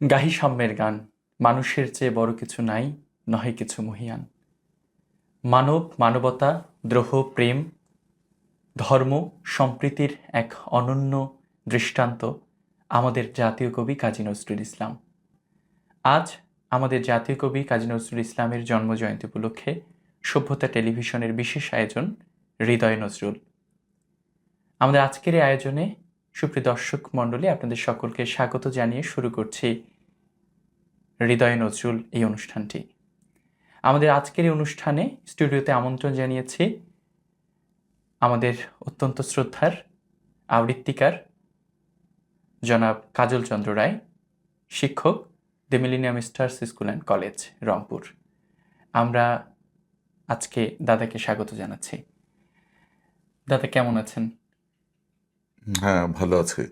গাহি সাম্যের গান, মানুষের চেয়ে বড় কিছু নাই, নহে কিছু মহিয়ান। মানব, মানবতা, দ্রোহ, প্রেম, ধর্ম, সম্প্রীতির এক অনন্য দৃষ্টান্ত আমাদের জাতীয় কবি কাজী নজরুল ইসলাম। আজ আমাদের জাতীয় কবি কাজী নজরুল ইসলামের জন্মজয়ন্তী উপলক্ষে সভ্যতা টেলিভিশনের বিশেষ আয়োজন হৃদয় নজরুল। আমাদের আজকের এই আয়োজনে সুপ্রিয় দর্শক মণ্ডলী, আপনাদের সকলকে স্বাগত জানিয়ে শুরু করছি হৃদয় নজরুল এই অনুষ্ঠানটি। আমাদের আজকের এই অনুষ্ঠানে স্টুডিওতে আমন্ত্রণ জানিয়েছি আমাদের অত্যন্ত শ্রদ্ধার আবৃত্তিকার জনাব কাজল চন্দ্র রায়, শিক্ষক, the millennium stars school and college, Rangpur. আমরা আজকে দাদাকে স্বাগত জানাচ্ছি। দাদা কেমন আছেন? হ্যাঁ, ভালো আছে।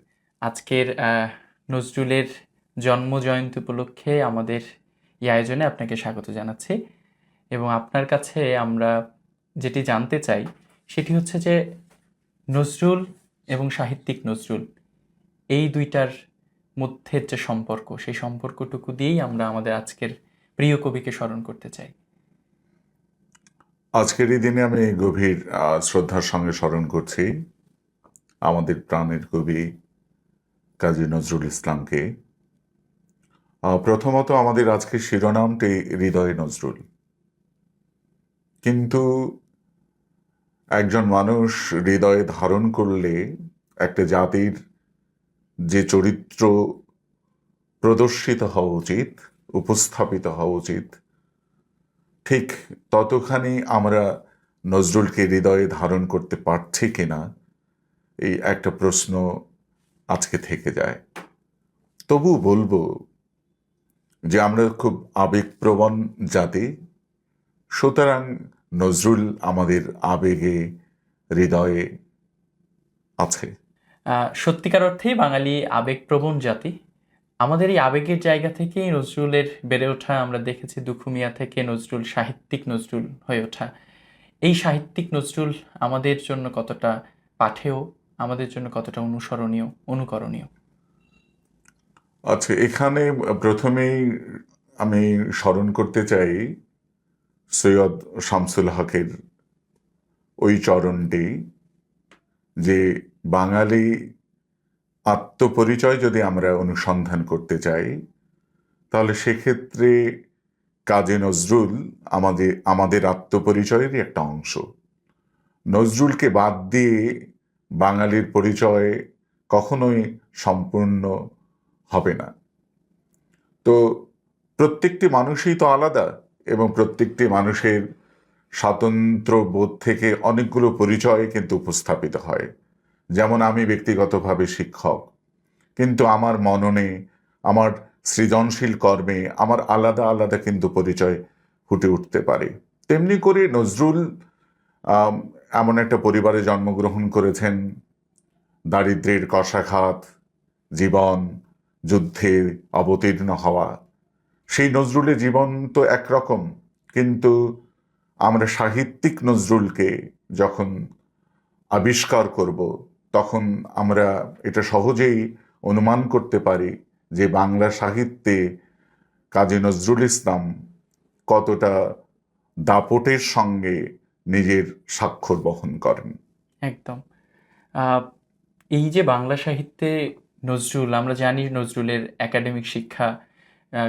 আজকের নজরুলের জন্মজয়ন্তী উপলক্ষে আমাদের এই আয়োজনে আপনাকে স্বাগত জানাচ্ছি এবং আপনার কাছে আমরা যেটি জানতে চাই সেটি হচ্ছে যে নজরুল এবং সাহিত্যিক নজরুল এই দুইটার মধ্যের যে সম্পর্ক, সেই সম্পর্কটুকু দিয়েই আমরা আমাদের আজকের প্রিয় কবিকে স্মরণ করতে চাই। আজকের এই দিনে আমি গভীর শ্রদ্ধার সঙ্গে স্মরণ করছি আমাদের প্রাণের কবি কাজী নজরুল ইসলামকে। প্রথমত আমাদের আজকের শিরোনামটি হৃদয় নজরুল, কিন্তু একজন মানুষ হৃদয়ে ধারণ করলে একটা জাতির যে চরিত্র প্রদর্শিত হওয়া উচিত, উপস্থাপিত হওয়া উচিত, ঠিক ততখানি আমরা নজরুলকে হৃদয়ে ধারণ করতে পারছি কিনা, এই একটা প্রশ্ন আজকে থেকে যায়। তবু বলবো যে আমরা খুব আবেগপ্রবণ জাতি, সুতরাং নজরুল আমাদের আবেগে, হৃদয়ে আছে। সত্যিকার অর্থেই বাঙালি আবেগপ্রবণ জাতি। আমাদের এই আবেগের জায়গা থেকেই নজরুলের বেড়ে ওঠা আমরা দেখেছি। দুখুমিয়া থেকে নজরুল সাহিত্যিক নজরুল হয়ে ওঠা। এই সাহিত্যিক নজরুল আমাদের জন্য কতটা পাঠেয়, আমাদের জন্য কতটা অনুসরণীয়, অনুকরণীয়। আচ্ছা, এখানে প্রথমেই আমি স্মরণ করতে চাই সৈয়দ শামসুল হকের ওই চরণটি, যে বাঙালি আত্মপরিচয় যদি আমরা অনুসন্ধান করতে চাই, তাহলে সেক্ষেত্রে কাজী নজরুল আমাদের আত্মপরিচয়েরই একটা অংশ। নজরুলকে বাদ দিয়ে বাঙালির পরিচয় কখনোই সম্পূর্ণ হবে না। তো প্রত্যেকটি মানুষই তো আলাদা, এবং প্রত্যেকটি মানুষের স্বাতন্ত্র বোধ থেকে অনেকগুলো পরিচয় কিন্তু উপস্থাপিত হয়। যেমন আমি ব্যক্তিগতভাবে শিক্ষক, কিন্তু আমার মননে, আমার সৃজনশীল কর্মে আমার আলাদা আলাদা কিন্তু পরিচয় ফুটে উঠতে পারে। তেমনি করে নজরুল এমন একটা পরিবারে জন্মগ্রহণ করেছেন, দারিদ্র্যের কষাঘাত, জীবন, যুদ্ধে অবতীর্ণ হওয়া। সেই নজরুলের জীবন তো একরকম, কিন্তু আমরা সাহিত্যিক নজরুলকে যখন আবিষ্কার করব, তখন আমরা এটা সহজেই অনুমান করতে পারি যে বাংলা সাহিত্যে কাজী নজরুল ইসলাম কতটা দাপটের সঙ্গে নিজের স্বাক্ষর বহন করেন। একদম। এই যে বাংলা সাহিত্যে নজরুল, আমরা জানি নজরুলের একাডেমিক শিক্ষা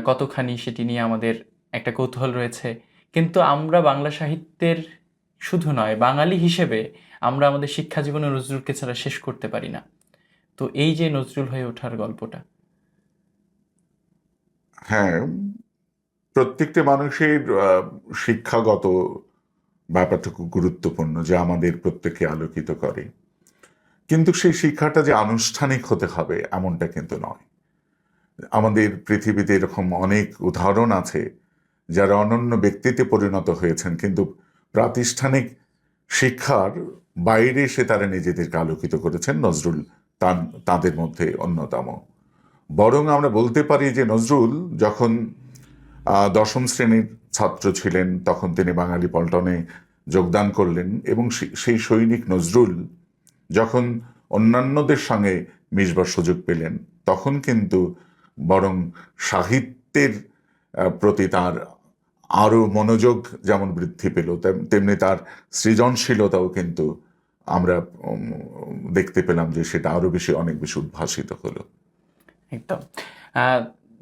কতখানি, সেটি নিয়ে আমাদের একটা কৌতূহল রয়েছে। কিন্তু আমরা বাংলা সাহিত্যের শুধু নয়, বাঙালি হিসেবে আমরা আমাদের শিক্ষা জীবনে নজরুলকে ছাড়া শেষ করতে পারি না। তো এই যে নজরুল হয়ে ওঠার গল্পটা। হ্যাঁ, প্রত্যেকটি মানুষের শিক্ষাগত ব্যাপারটুকু গুরুত্বপূর্ণ, যে আমাদের প্রত্যেককে আলোকিত করে। কিন্তু সেই শিক্ষাটা যে আনুষ্ঠানিক হতে হবে এমনটা কিন্তু নয়। আমাদের পৃথিবীতে এরকম অনেক উদাহরণ আছে যারা অনন্য ব্যক্তিতে পরিণত হয়েছেন, কিন্তু প্রাতিষ্ঠানিক শিক্ষার বাইরে এসে তারা নিজেদেরকে আলোকিত করেছেন। নজরুল তাদের মধ্যে অন্যতম। বরং আমরা বলতে পারি যে নজরুল যখন দশম শ্রেণীর ছাত্র ছিলেন, তখন তিনি বাঙালি পল্টনে যোগদান করলেন, এবং সেই সৈনিক নজরুল যখন অন্যান্যদের সঙ্গে মিশবার সুযোগ পেলেন, তখন কিন্তু বরং সাহিত্যের প্রতি তার আরো মনোযোগ যেমন বৃদ্ধি পেল, তেমনি তার সৃজনশীলতাও কিন্তু আমরা দেখতে পেলাম যে সেটা আরো বেশি, অনেক বেশি উদ্ভাসিত হলো। একদম।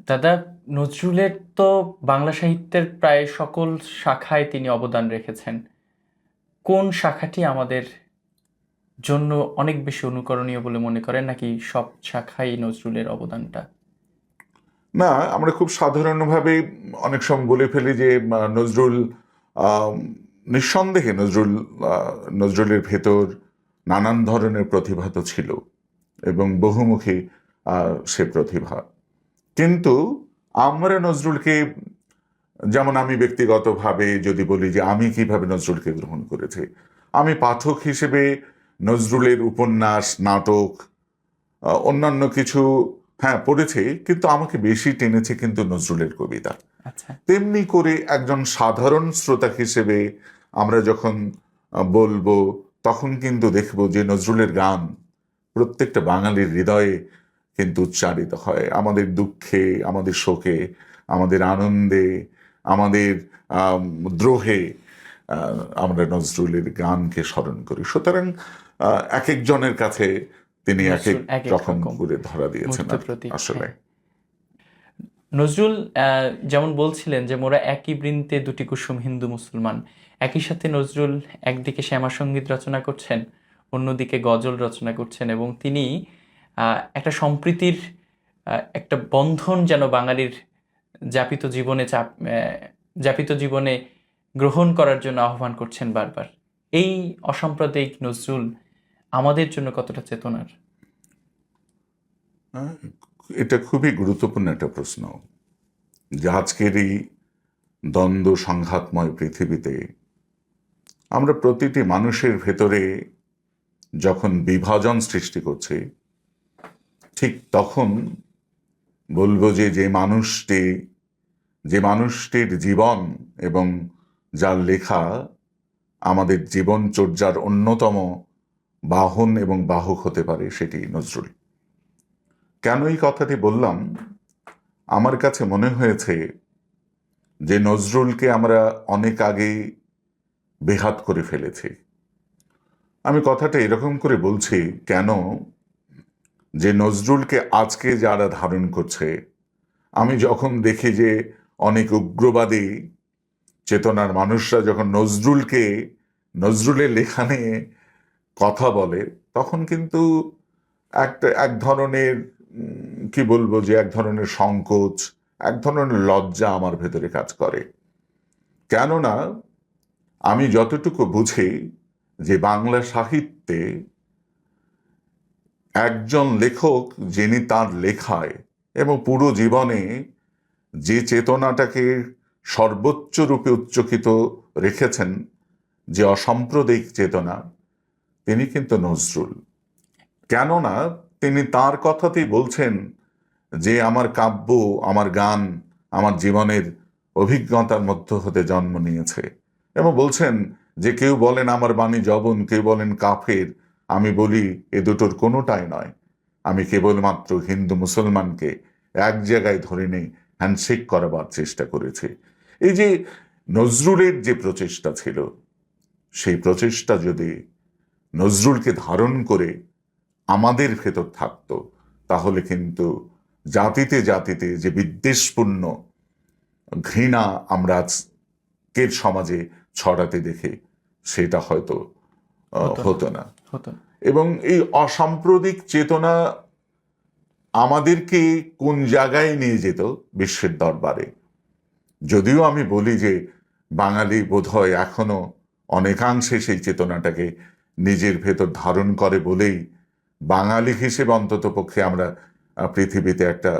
দাদা, নজরুলের তো বাংলা সাহিত্যের প্রায় সকল শাখায় তিনি অবদান রেখেছেন। কোন শাখাটি আমাদের জন্য অনেক বেশি অনুকরণীয় বলে মনে করেন, নাকি সব শাখায় নজরুলের অবদানটা? না, আমরা খুব সাধারণভাবে অনেক সময় বলে ফেলি যে নজরুল, নিঃসন্দেহে নজরুলের ভেতর নানান ধরনের প্রতিভা তো ছিল এবং বহুমুখী সে প্রতিভা। কিন্তু আমরা নজরুলকে, যেমন আমি ব্যক্তিগতভাবে যদি বলি যে আমি কিভাবে নজরুলকে গ্রহণ করেছি, আমি পাঠক হিসেবে নজরুলের উপন্যাস, নাটক, অন্যান্য কিছু পড়েছি, কিন্তু আমাকে বেশি টেনেছে কিন্তু নজরুলের কবিতা। আচ্ছা। তেমনি করে একজন সাধারণ শ্রোতা হিসেবে আমরা যখন বলবো, তখন কিন্তু দেখব যে নজরুলের গান প্রত্যেকটা বাঙালির হৃদয়ে কিন্তু উচ্চারিত হয়। আমাদের দুঃখে, আমাদের শোকে, আমাদের আনন্দে, আমাদের দ্রোহে আমরা নজরুলের গানকে স্মরণ করি। সুতরাং এক একজনের কাছে তিনি এক এক রকম করে ধরা দিয়েছেন আসলে। নজরুল যেমন বলছিলেন যে মোরা একই বৃন্তে দুটি কুসুম হিন্দু মুসলমান, একই সাথে নজরুল একদিকে শ্যামা সঙ্গীত রচনা করছেন, অন্যদিকে গজল রচনা করছেন, এবং তিনি একটা সম্প্রীতির একটা বন্ধন যেন বাঙালির যাপিত জীবনে গ্রহণ করার জন্য আহ্বান করছেন বারবার। এই অসাম্প্রদায়িক নজরুল আমাদের জন্য কতটা চেতনার? এটা খুবই গুরুত্বপূর্ণ একটা প্রশ্ন, যে আজকের এই দ্বন্দ্ব সংঘাতময় পৃথিবীতে আমরা প্রতিটি মানুষের ভেতরে যখন বিভাজন সৃষ্টি করছি, ঠিক তখন বলবো যে যে মানুষটির জীবন এবং যার লেখা আমাদের জীবনচর্যার অন্যতম বাহন এবং বাহক হতে পারে, সেটি নজরুল। কেন এই কথাটি বললাম? আমার কাছে মনে হয়েছে যে নজরুলকে আমরা অনেক আগে বেহাত করে ফেলেছি। আমি কথাটা এরকম করে বলছি কেন, যে নজরুলকে আজকে যারা ধারণ করছে, আমি যখন দেখি যে অনেক উগ্রবাদী চেতনার মানুষরা যখন নজরুলের লেখা নিয়ে কথা বলে, তখন কিন্তু এক ধরনের কি বলবো, যে এক ধরনের সংকোচ, এক ধরনের লজ্জা আমার ভেতরে কাজ করে। কেননা আমি যতটুকু বুঝি যে বাংলা সাহিত্যে একজন লেখক, যিনি তার লেখায় এবং পুরো জীবনে যে চেতনাটাকে সর্বোচ্চ রূপে উচ্চকিত রেখেছেন, যে অসাম্প্রদায়িক চেতনা, তিনি কিন্তু নজরুল। কেননা তিনি তার কথাতেই বলছেন যে আমার কাব্য, আমার গান আমার জীবনের অভিজ্ঞতার মধ্য হতে জন্ম নিয়েছে, এবং বলছেন যে কেউ বলেন আমার বাণী যবন, কেউ বলেন কাফের, আমি বলি এ দুটোর কোনোটাই নয়, আমি কেবলমাত্র হিন্দু মুসলমানকে এক জায়গায় ধরে নেই হ্যান্ডশেক করাবার চেষ্টা করেছি। এই যে নজরুলের যে প্রচেষ্টা ছিল, সেই প্রচেষ্টা যদি নজরুলকে ধারণ করে আমাদের ভেতর থাকতো, তাহলে কিন্তু জাতিতে জাতিতে যে বিদ্বেষপূর্ণ ঘৃণা আমরা আজকের সমাজে ছড়াতে দেখে, সেটা হয়তো হতো না। এবং এই অসাম্প্রদায়িক চেতনা আমাদেরকে কোন জায়গায় নিয়ে যেত? বিশ্বের দরবারে। যদিও আমি বলি যে বাঙালি বোধহয় এখনো অনেকাংশে সেই চেতনাটাকে নিজের ভেতর ধারণ করে বলেই বাঙালি হিসেবে অন্তত পক্ষে আমরা পৃথিবীতে একটা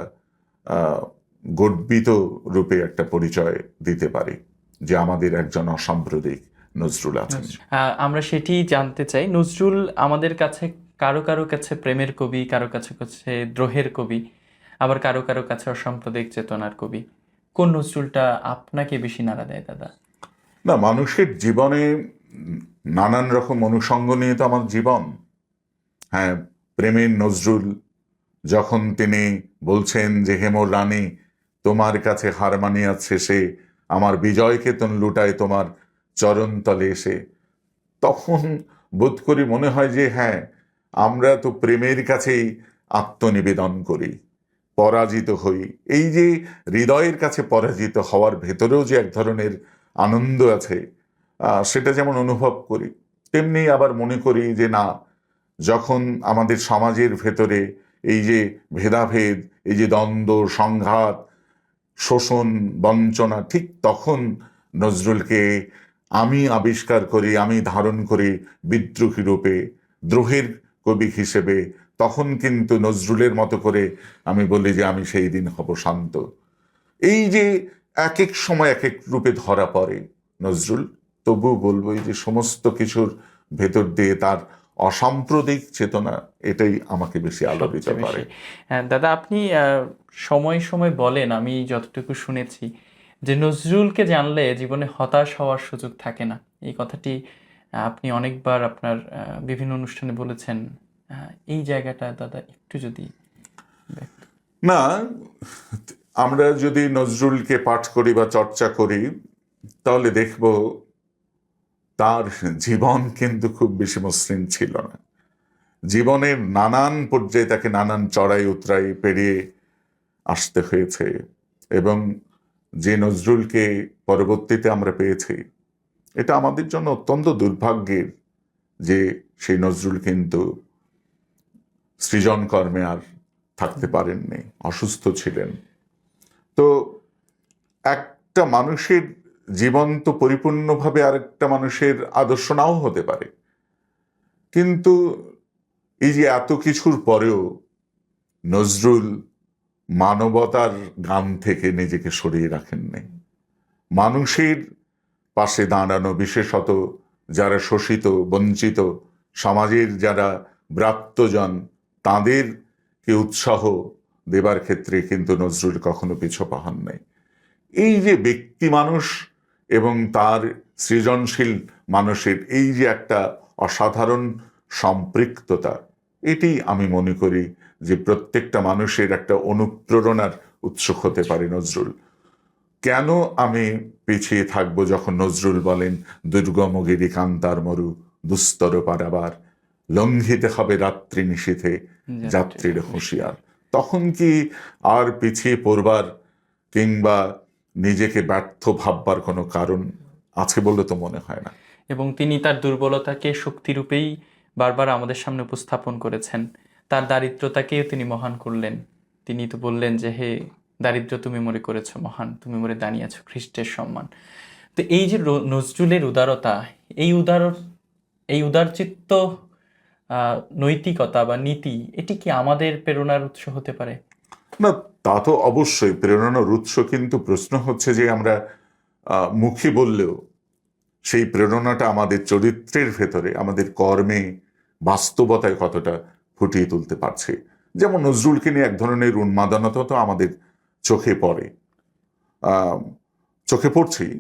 গর্বিত রূপে একটা পরিচয় দিতে পারি যে আমাদের একজন অসাম্প্রদায়িক নজরুল আছেন। আমরা সেটি জানতে চাই। নজরুল আমাদের কাছে কারো কারো কাছে প্রেমের কবি, কারো কাছে কাছে দ্রোহের কবি, আবার কারো কারো কাছে অসাম্প্রদায়িক চেতনার কবি। কোন নজরুলটা আপনাকে বেশি নাড়া দেয় দাদা? না, মানুষের জীবনে নানান রকম অনুষঙ্গ নিয়ে তো আমার জীবন। প্রেমের নজরুল যখন তিনি বলছেন যে হেমর রানী, তোমার কাছে হার মানিয়াছে সে, আমার বিজয় কেতন লুটায় তোমার চরণ তলে এসে, তখন বোধ করি মনে হয় যে হ্যাঁ, আমরা তো প্রেমের কাছেই আত্মনিবেদন করি, পরাজিত হই। এই যে হৃদয়ের কাছে পরাজিত হওয়ার ভেতরেও যে এক ধরনের আনন্দ আছে, সেটা যেমন অনুভব করি, তেমনি আবার মনে করি যে না, যখন আমাদের সমাজের ভেতরে এই যে ভেদাভেদ, এই যে দ্বন্দ্ব, সংঘাত, শোষণ, বঞ্চনা, ঠিক তখন নজরুলকে আমি আবিষ্কার করি, আমি ধারণ করি বিদ্রোহী রূপে, দ্রোহের কবি হিসেবে। তখন কিন্তু নজরুলের মতো করে আমি বলি যে আমি সেই দিন হব শান্ত। এই যে এক এক সময় এক এক রূপে ধরা পড়ে নজরুল, তবু বলবো এই যে সমস্ত কিছুর ভেতর দিয়ে তার অসাম্প্রদায়িক চেতনা, এটাই আমাকে বেশি আলোকিত সবচেয়ে করে। বেশি। হ্যাঁ দাদা, আপনি সময় সময় বলেন, আমি যতটুকু শুনেছি, যে নজরুলকে জানলে জীবনে হতাশ হওয়ার সুযোগ থাকে না। এই কথাটি আপনি অনেকবার আপনার বিভিন্ন অনুষ্ঠানে বলেছেন। এই জায়গাটা দাদা একটু যদি না, আমরা যদি নজরুলকে পাঠ করি বা চর্চা করি, তাহলে দেখব তার জীবন কিন্তু খুব বেশি মসৃণ ছিল না। জীবনের নানান পর্যায়ে তাকে নানান চড়াই উতরাই পেরিয়ে আসতে হয়েছে, এবং যে নজরুলকে পরবর্তীতে আমরা পেয়েছি, এটা আমাদের জন্য অত্যন্ত দুর্ভাগ্যের যে সেই নজরুল কিন্তু সৃজন কর্মে আর থাকতে পারেননি, অসুস্থ ছিলেন। তো একটা মানুষের জীবন তো পরিপূর্ণভাবে আরেকটা মানুষের আদর্শ নাও হতে পারে, কিন্তু এই যে এত কিছুর পরেও নজরুল মানবতার গান থেকে নিজেকে সরিয়ে রাখেননি। মানুষের পাশে দাঁড়ানো, বিশেষত যারা শোষিত, বঞ্চিত, সমাজের যারা ব্রাত্যজন, তাদেরকে উৎসাহ দেবার ক্ষেত্রে কিন্তু নজরুল কখনো পিছু পাহান নাই। এই যে ব্যক্তি মানুষ এবং তার সৃজনশীল মানুষের এই যে একটা অসাধারণ সম্পৃক্ততা, এটি আমি মনে করি যে প্রত্যেকটা মানুষের একটা অনুপ্রেরণার উৎস হতে পারে নজরুল। কেন আমি পিছিয়ে থাকবো যখন নজরুল বলেন, দুর্গমগিরি কান্তার মরু দুস্তর পারাবার, লঙ্ঘিতে হবে রাত্রি নিশীথে যাত্রীর হুঁশিয়ার। তখন কি আর পিছিয়ে পড়বার কিংবা নিজেকে ব্যর্থ ভাববার কোনো কারণ আছে বলে তো মনে হয় না। এবং তিনি তার দুর্বলতাকে শক্তিরূপেই বারবার আমাদের সামনে উপস্থাপন করেছেন। তার দারিদ্রতাকেও তিনি মহান করলেন। তিনি তো বললেন যে হে দারিদ্র, তুমি মরে করেছ মহান, তুমি মরে দাঁড়িয়েছ খ্রিস্টের সম্মান। তো এই যে নজরুলের উদারতা, এই উদারচিত্ত নৈতিকতা বা নীতি, এটি কি আমাদের প্রেরণার উৎস হতে পারে? না, তা তো অবশ্যই প্রেরণার উৎস, কিন্তু প্রশ্ন হচ্ছে যে আমরা মুখে বললেও সেই প্রেরণাটা আমাদের চরিত্রের ভেতরে, আমাদের কর্মে, বাস্তবতায় কতটা ফুটিয়ে তুলতে পারছে। যেমন নজরুলকে নিয়ে এক ধরনের উন্মাদনতা তো আমাদের চোখে পড়ে, চোখে পড়ছেই।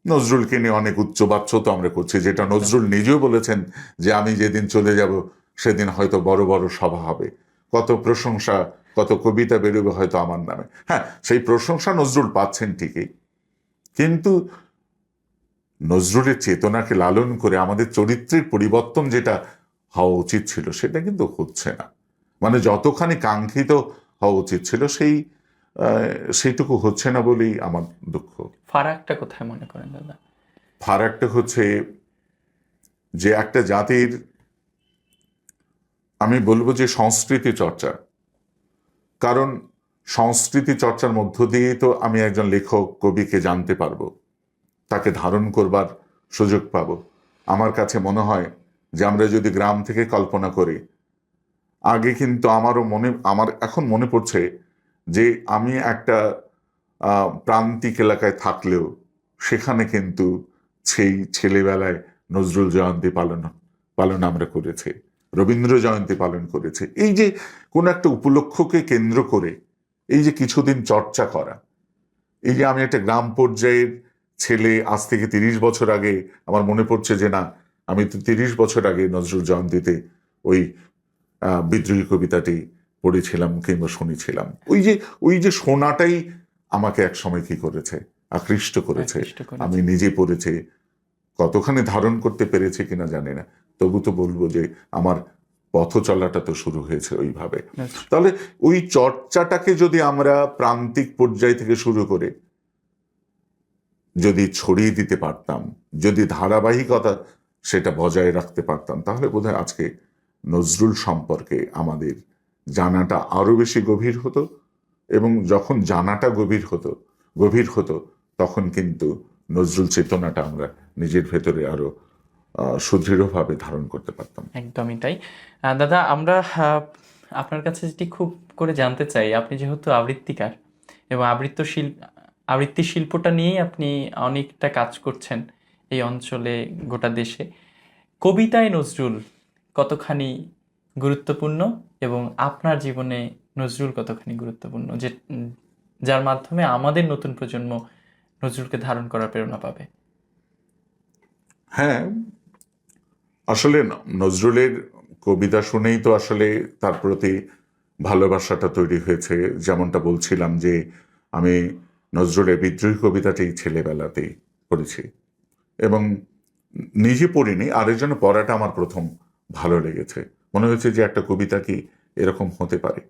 নজরুলকে নিয়ে অনেক উচ্চবাচ্য তো আমরা করছি, যেটা নজরুল নিজেও বলেছেন যে আমি যেদিন চলে যাব সেদিন হয়তো বড় বড় সভা হবে, কত প্রশংসা, কত কবিতা বেরোবে হয়তো আমার নামে। হ্যাঁ, সেই প্রশংসা নজরুল পাচ্ছেন ঠিকই, কিন্তু নজরুলের চেতনাকে লালন করে আমাদের চরিত্রের পরিবর্তন যেটা হওয়া উচিত ছিল সেটা কিন্তু হচ্ছে না। মানে যতখানি কাঙ্ক্ষিত হওয়া উচিত ছিল সেইটুকু হচ্ছে না বলেই আমার দুঃখ। ফারাকটা কোথায় মনে করেন দাদা? ফারাকটা হচ্ছে যে একটা জাতির, আমি বলবো যে সংস্কৃতি চর্চা, কারণ সংস্কৃতি চর্চার মধ্য দিয়েই তো আমি একজন লেখক কবিকে জানতে পারবো, তাকে ধারণ করবার সুযোগ পাব। আমার কাছে মনে হয় যে আমরা যদি গ্রাম থেকে কল্পনা করি, আগে কিন্তু আমার এখন মনে পড়ছে যে আমি একটা প্রান্তিক এলাকায় থাকলেও সেখানে কিন্তু সেই ছেলেবেলায় নজরুল জয়ন্তী পালন আমরা করেছি, রবীন্দ্র জয়ন্তী পালন করেছে। এই যে কোন একটা উপলক্ষকে কেন্দ্র করে এই যে কিছুদিন চর্চা করা, এই যে আমি একটা গ্রাম পর্যায়ের ছেলে, আজ থেকে 30 বছর আগে আমার মনে পড়ছে যে না, আমি তো 30 বছর আগে নজরুল জয়ন্তীতে ওই বিদ্রোহী কবিতাটি পড়েছিলাম কিংবা শুনেছিলাম, ওই যে শোনাটাই আমাকে এক সময় কি করেছে, আকৃষ্ট করেছে। আকৃষ্ট করেছে। আমি নিজে পড়েছি, কতখানি ধারণ করতে পেরেছে কিনা জানি না, তবু তো বলবো যে আমার পথ চলাটা তো শুরু হয়েছে ওইভাবে। আচ্ছা। তাহলে ওই চর্চাটাকে যদি আমরা প্রান্তিক পর্যায় থেকে শুরু করে যদি ছড়িয়ে দিতে পারতাম, যদি ধারাবাহিকতা সেটা বজায় রাখতে পারতাম, তাহলে বোধহয় আজকে নজরুল সম্পর্কে আমাদের জানাটা আরো বেশি গভীর হতো। এবং যখন জানাটা গভীর হতো তখন কিন্তু নজরুল চেতনাটা আমরা নিজের ভেতরে আরো সুদৃঢ়ভাবে ধারণ করতে পারতাম। একদমই তাই। দাদা, আমরা আপনার কাছে যেটি খুব করে জানতে চাই, আপনি যেহেতু আবৃত্তিকার এবং আবৃত্তি শিল্পটা নিয়েই আপনি অনেকটা কাজ করছেন এই অঞ্চলে, গোটা দেশে। কবিতায় নজরুল কতখানি গুরুত্বপূর্ণ এবং আপনার জীবনে নজরুল কতখানি গুরুত্বপূর্ণ, যার মাধ্যমে আমাদের নতুন প্রজন্ম নজরুলকে ধারণ করার প্রেরণা পাবে? হ্যাঁ, আসলে নজরুলের কবিতা শুনেই তো আসলে তার প্রতি ভালোবাসাটা তৈরি হয়েছে। যেমনটা বলছিলাম যে আমি নজরুলের বিদ্রোহী কবিতাটি ছেলেবেলাতেই পড়েছি এবং নিজে পড়িনি, আরেকজন পড়াটা আমার প্রথম ভালো লেগেছে। মনে হয়েছে যে একটা কবিতা কি এরকম হতে পারে।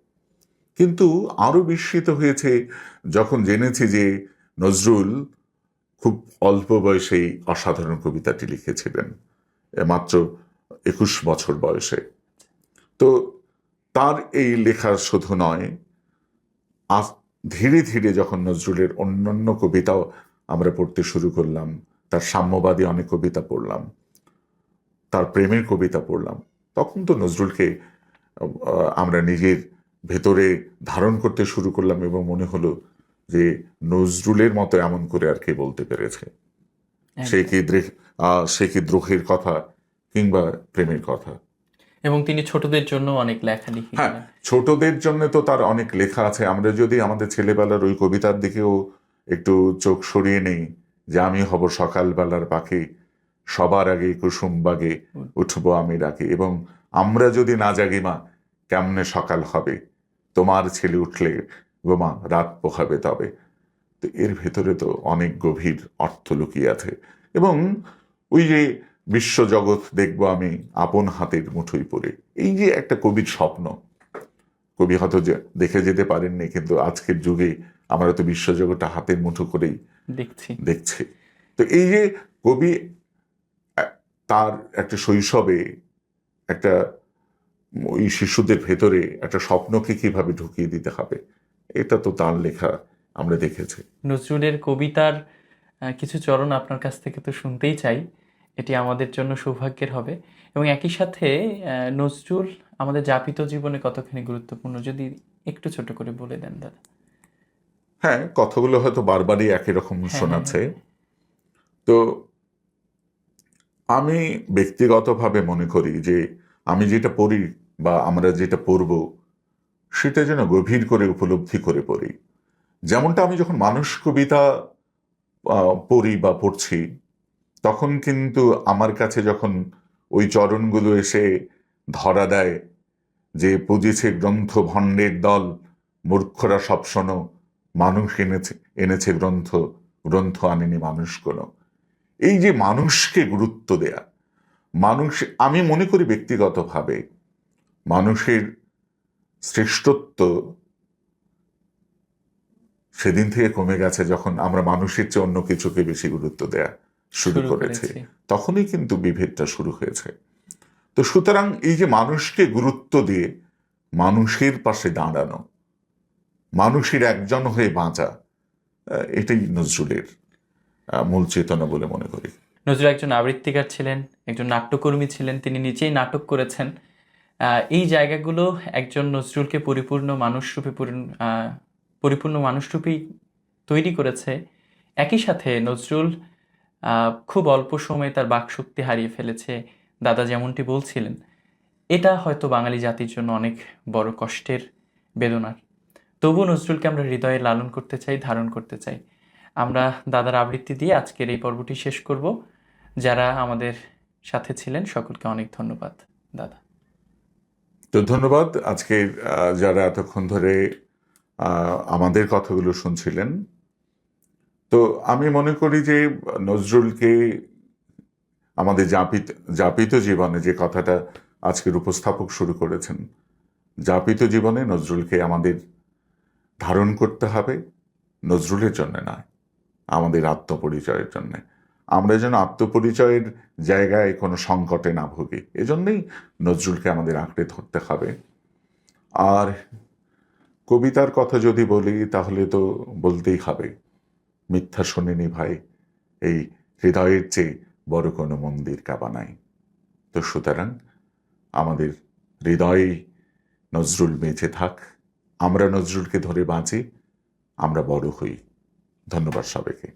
কিন্তু আরো বিস্মিত হয়েছে যখন জেনেছি যে নজরুল খুব অল্প বয়সেই অসাধারণ কবিতাটি লিখেছিলেন, মাত্র 21 বছর বয়সে। তো তার এই লেখা শুধু নয়, ধীরে ধীরে যখন নজরুলের অন্যান্য কবিতাও আমরা পড়তে শুরু করলাম, তার সাম্যবাদী অনেক কবিতা পড়লাম, তার প্রেমের কবিতা পড়লাম, তখন তো নজরুলকে আমরা নিজের ভেতরে ধারণ করতে শুরু করলাম এবং মনে হলো যে নজরুলের মতো এমন করে আর কে বলতে পেরেছে। সে কি দ্রোহের কথা কিংবা প্রেমের কথা। এবং তিনি ছোটদের জন্য অনেক লেখা হ্যাঁ, লিখেছিলেন। ছোটদের জন্য তো তার অনেক লেখা আছে। আমরা যদি আমাদের ছেলেবেলার ওই কবিতার দিকেও একটু চোখ সরিয়ে নেই, যে আমি হব সকালবেলার পাখি, সবার আগে কুসুম বাগে উঠবো আমি ডাকি, এবং আমরা যদি না জাগি মা কেমনে সকাল হবে, তোমার ছেলে উঠলে গোমা রাত পোহাবে তবে। তো এর ভেতরে তো অনেক গভীর অর্থ লুকিয়ে আছে। এবং ওই যে বিশ্বজগৎ দেখবো আমি আপন হাতের মুঠোয় পড়ে, এই যে একটা কবির স্বপ্ন, কবি হয়তো দেখে যেতে পারেননি, কিন্তু আজকের যুগে আমরা তো বিশ্বজগৎটা হাতের মুঠো করেই দেখছি। তো এই যে কবি তার একটা শৈশবে একটা ওই শিশুদের ভেতরে একটা স্বপ্নকে কিভাবে ঢুকিয়ে দিতে হবে, এটা তো তার লেখা আমরা দেখেছি। নজরুলের কবিতার কিছু চরণ আপনার কাছ থেকে তো শুনতেই চাই, এটি আমাদের জন্য সৌভাগ্যের হবে। এবং একই সাথে নজরুল আমাদের যাপিত জীবনে কতখানি গুরুত্বপূর্ণ, যদি একটু ছোট করে বলে দেন দাদা। হ্যাঁ, কথাগুলো হয়তো বারবারই একই রকম শোনাচ্ছে। তো আমি ব্যক্তিগতভাবে মনে করি যে আমি যেটা পড়ি বা আমরা যেটা পড়ব সেটা যেন গভীর করে উপলব্ধি করে পড়ি। যেমনটা আমি যখন মানুষ কবিতা পড়ি বা পড়ছি, তখন কিন্তু আমার কাছে যখন ওই চরণগুলো এসে ধরা দেয় যে পুজিছে গ্রন্থ ভণ্ডের দল, মূর্খরা সব শোনো, মানুষ এনেছে গ্রন্থ, গ্রন্থ আনেনি মানুষ কোনো। এই যে মানুষকে গুরুত্ব দেয়া, আমি মনে করি ব্যক্তিগতভাবে মানুষের শ্রেষ্ঠত্ব সেদিন থেকে কমে গেছে যখন আমরা মানুষের চেয়ে অন্য কিছুকে বেশি গুরুত্ব দেয়া শুরু করেছি, তখনই কিন্তু বিভেদটা শুরু হয়েছে। তো সুতরাং এই যে মানুষকে গুরুত্ব দিয়ে মানুষের পাশে দাঁড়ানো, মানুষের একজন হয়ে বাঁচা, এটাই নজরুলের মূল চেতনা বলে মনে করি। নজরুল একজন আবৃত্তিকার ছিলেন, একজন নাট্যকর্মী ছিলেন, তিনি নিজেই নাটক করেছেন। এই জায়গাগুলো একজন নজরুলকে পরিপূর্ণ মানুষরূপেই তৈরি করেছে। একই সাথে নজরুল খুব অল্প সময়ে তার বাকশক্তি হারিয়ে ফেলেছে, দাদা যেমনটি বলছিলেন। এটা হয়তো বাঙালি জাতির জন্য অনেক বড় কষ্টের, বেদনার। তবু নজরুলকে আমরা হৃদয়ে লালন করতে চাই, ধারণ করতে চাই। আমরা দাদার আবৃত্তি দিয়ে আজকের এই পর্বটি শেষ করব। যারা আমাদের সাথে ছিলেন সকলকে অনেক ধন্যবাদ দাদা। তো ধন্যবাদ আজকে যারা এতক্ষণ ধরে আমাদের কথাগুলো শুনছিলেন। তো আমি মনে করি যে নজরুলকে আমাদের যাপিত জীবনে যে কথাটা আজকের উপস্থাপক শুরু করেছেন, যাপিত জীবনে নজরুলকে আমাদের ধারণ করতে হবে, নজরুলের জন্য নয়, আমাদের আত্মপরিচয়ের জন্য। আমরা যেন আত্মপরিচয়ের জায়গায় কোনো সংকটে না ভুগি, এজন্যই নজরুলকে আমাদের আঁকড়ে ধরতে হবে। আর কবিতার কথা যদি বলি তাহলে তো বলতেই হবে, মিথ্যা শোনেনি ভাই, এই হৃদয়ের চেয়ে বড় কোনো মন্দির কাবা নাই। তো সুতরাং আমাদের হৃদয়ে নজরুল বেঁচে থাক, আমরা নজরুলকে ধরে বাঁচি, আমরা বড় হই। ধন্যবাদ সবাইকে।